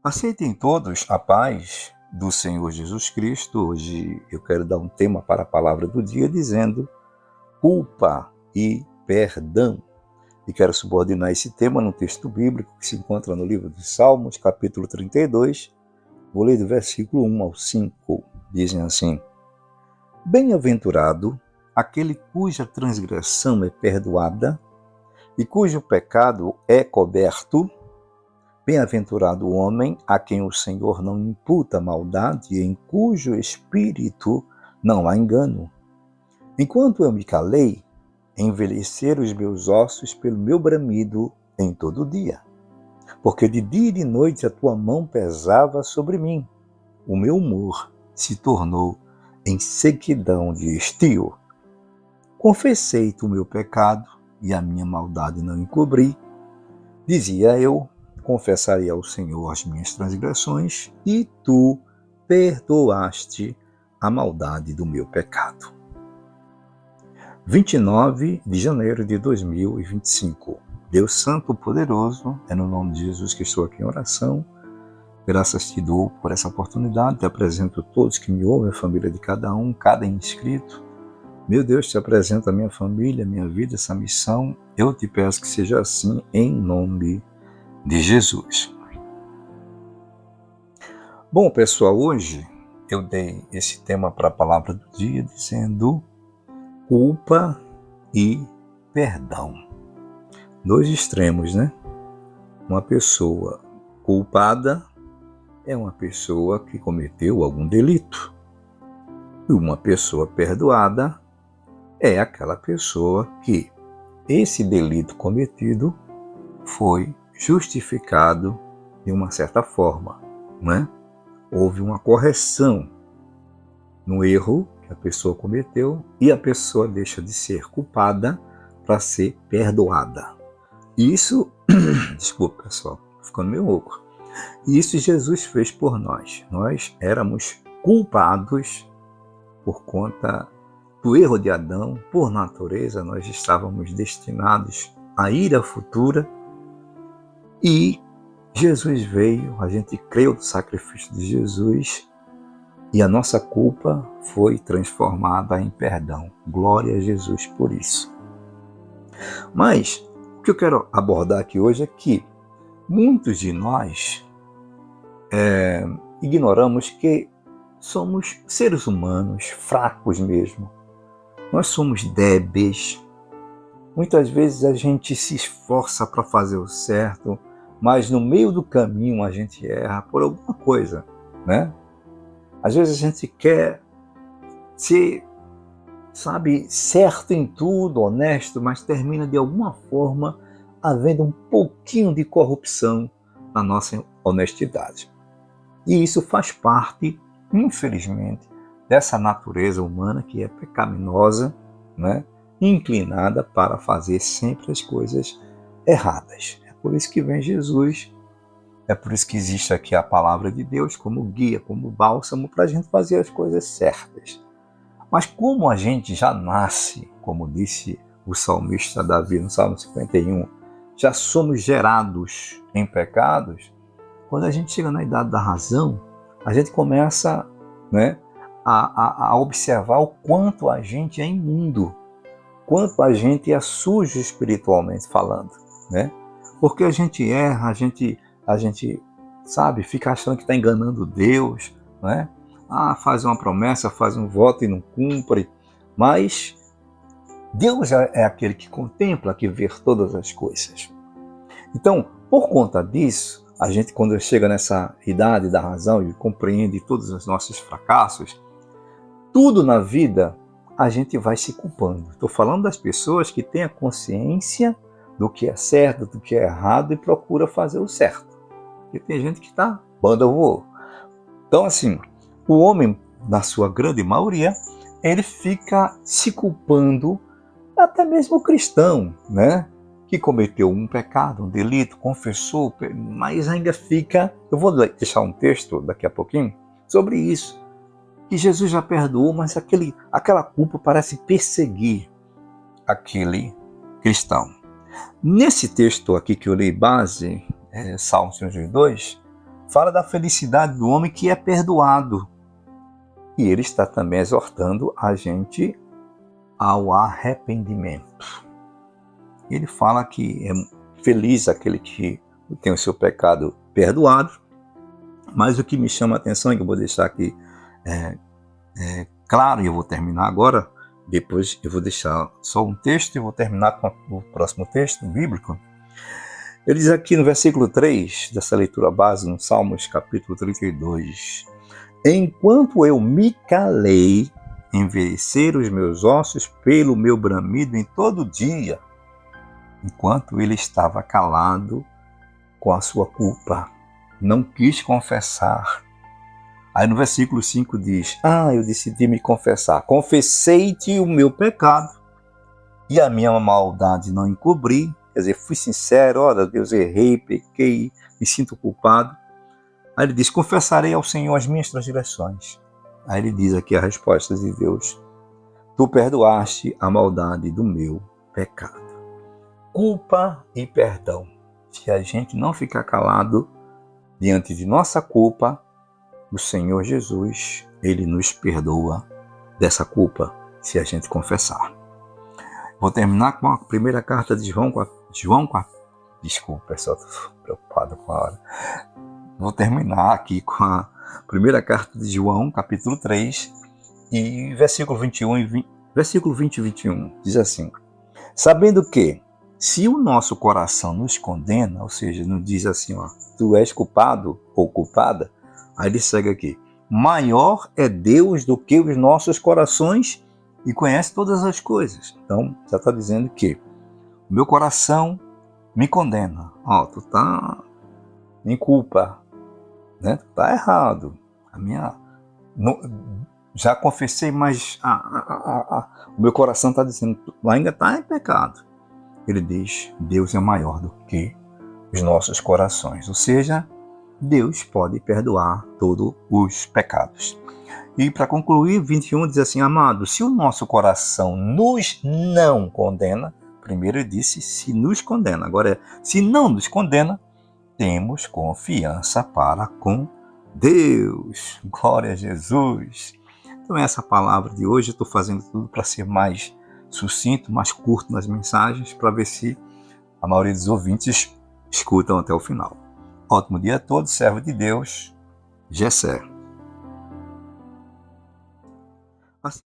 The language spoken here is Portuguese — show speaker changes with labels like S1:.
S1: Aceitem todos a paz do Senhor Jesus Cristo. Hoje eu quero dar um tema para a palavra do dia dizendo culpa e perdão. E quero subordinar esse tema no texto bíblico que se encontra no livro dos Salmos, capítulo 32. Vou ler do versículo 1 ao 5. Dizem assim: Bem-aventurado aquele cuja transgressão é perdoada e cujo pecado é coberto. Bem-aventurado o homem a quem o Senhor não imputa maldade e em cujo espírito não há engano. Enquanto eu me calei, envelheceram os meus ossos pelo meu bramido em todo dia. Porque de dia e de noite a tua mão pesava sobre mim. O meu humor se tornou em sequidão de estio. Confessei-te o meu pecado e a minha maldade não encobri. Dizia eu: confessarei ao Senhor as minhas transgressões, e tu perdoaste a maldade do meu pecado. 29 de janeiro de 2025. Deus Santo Poderoso, é no nome de Jesus que estou aqui em oração. Graças te dou por essa oportunidade, te apresento todos que me ouvem, a família de cada um, cada inscrito. Meu Deus, te apresento a minha família, a minha vida, essa missão. Eu te peço que seja assim, em nome de Jesus. Bom, pessoal, hoje eu dei esse tema para a palavra do dia dizendo culpa e perdão. Dois extremos, né? Uma pessoa culpada é uma pessoa que cometeu algum delito. E uma pessoa perdoada é aquela pessoa que esse delito cometido foi justificado de uma certa forma, né? Houve uma correção no erro que a pessoa cometeu e a pessoa deixa de ser culpada para ser perdoada. Isso, desculpa pessoal, ficando meio louco. Isso Jesus fez por nós. Nós éramos culpados por conta do erro de Adão. Por natureza, nós estávamos destinados à ira futura. E Jesus veio, a gente creu no sacrifício de Jesus e a nossa culpa foi transformada em perdão. Glória a Jesus por isso. Mas o que eu quero abordar aqui hoje é que muitos de nós ignoramos que somos seres humanos fracos mesmo. Nós somos débeis. Muitas vezes a gente se esforça para fazer o certo, mas no meio do caminho a gente erra por alguma coisa, né? Às vezes a gente quer ser, certo em tudo, honesto, mas termina de alguma forma havendo um pouquinho de corrupção na nossa honestidade. E isso faz parte, infelizmente, dessa natureza humana que é pecaminosa, né? Inclinada para fazer sempre as coisas erradas. É por isso que vem Jesus, é por isso que existe aqui a palavra de Deus como guia, como bálsamo para a gente fazer as coisas certas. Mas como a gente já nasce, como disse o salmista Davi no Salmo 51, já somos gerados em pecados, quando a gente chega na idade da razão, a gente começa, né, a observar o quanto a gente é imundo, quanto a gente é sujo espiritualmente falando, né? Porque a gente erra, a gente fica achando que está enganando Deus, né? Faz uma promessa, faz um voto e não cumpre. Mas Deus é aquele que contempla, que vê todas as coisas. Então, por conta disso, a gente, quando chega nessa idade da razão e compreende todos os nossos fracassos, tudo na vida a gente vai se culpando. Estou falando das pessoas que têm a consciência do que é certo, do que é errado e procura fazer o certo. Porque tem gente que está banda voou. Então, assim, o homem, na sua grande maioria, ele fica se culpando, até mesmo o cristão, né? Que cometeu um pecado, um delito, confessou, mas ainda fica... Eu vou deixar um texto daqui a pouquinho sobre isso. Que Jesus já perdoou, mas aquela culpa parece perseguir aquele cristão. Nesse texto aqui que eu li base, Salmo 52, fala da felicidade do homem que é perdoado. E ele está também exortando a gente ao arrependimento. Ele fala que é feliz aquele que tem o seu pecado perdoado, mas o que me chama a atenção, e que eu vou deixar aqui claro, e eu vou terminar agora, depois eu vou deixar só um texto e vou terminar com o próximo texto bíblico. Ele diz aqui no versículo 3 dessa leitura base, no Salmos capítulo 32, enquanto eu me calei, envelheceram os meus ossos pelo meu bramido em todo dia, enquanto ele estava calado com a sua culpa, não quis confessar. Aí no versículo 5 diz, eu decidi me confessar, confessei-te o meu pecado e a minha maldade não encobri, quer dizer, fui sincero, olha Deus, errei, pequei, me sinto culpado. Aí ele diz, confessarei ao Senhor as minhas transgressões. Aí ele diz aqui a resposta de Deus, tu perdoaste a maldade do meu pecado. Culpa e perdão. Se a gente não ficar calado diante de nossa culpa, o Senhor Jesus, ele nos perdoa dessa culpa se a gente confessar. Vou terminar com a primeira carta de João. Desculpa, pessoal, estou preocupado com a hora. Vou terminar aqui com a primeira carta de João, capítulo 3, e versículo 20 e 21. Diz assim, sabendo que, se o nosso coração nos condena, ou seja, nos diz assim, tu és culpado ou culpada, aí ele segue aqui, maior é Deus do que os nossos corações e conhece todas as coisas. Então, já está dizendo que o meu coração me condena. Tu está em culpa, né? Tu está errado. Já confessei, mas o meu coração está dizendo, tu ainda está em pecado. Ele diz, Deus é maior do que os nossos corações. Ou seja, Deus pode perdoar todos os pecados. E para concluir, 21 diz assim, amado, se o nosso coração nos não condena, primeiro ele disse se nos condena, agora é se não nos condena, temos confiança para com Deus. Glória a Jesus. Então essa palavra de hoje, eu estou fazendo tudo para ser mais sucinto, mais curto nas mensagens, para ver se a maioria dos ouvintes escutam até o final. Ótimo dia a todos, servo de Deus, Gessé.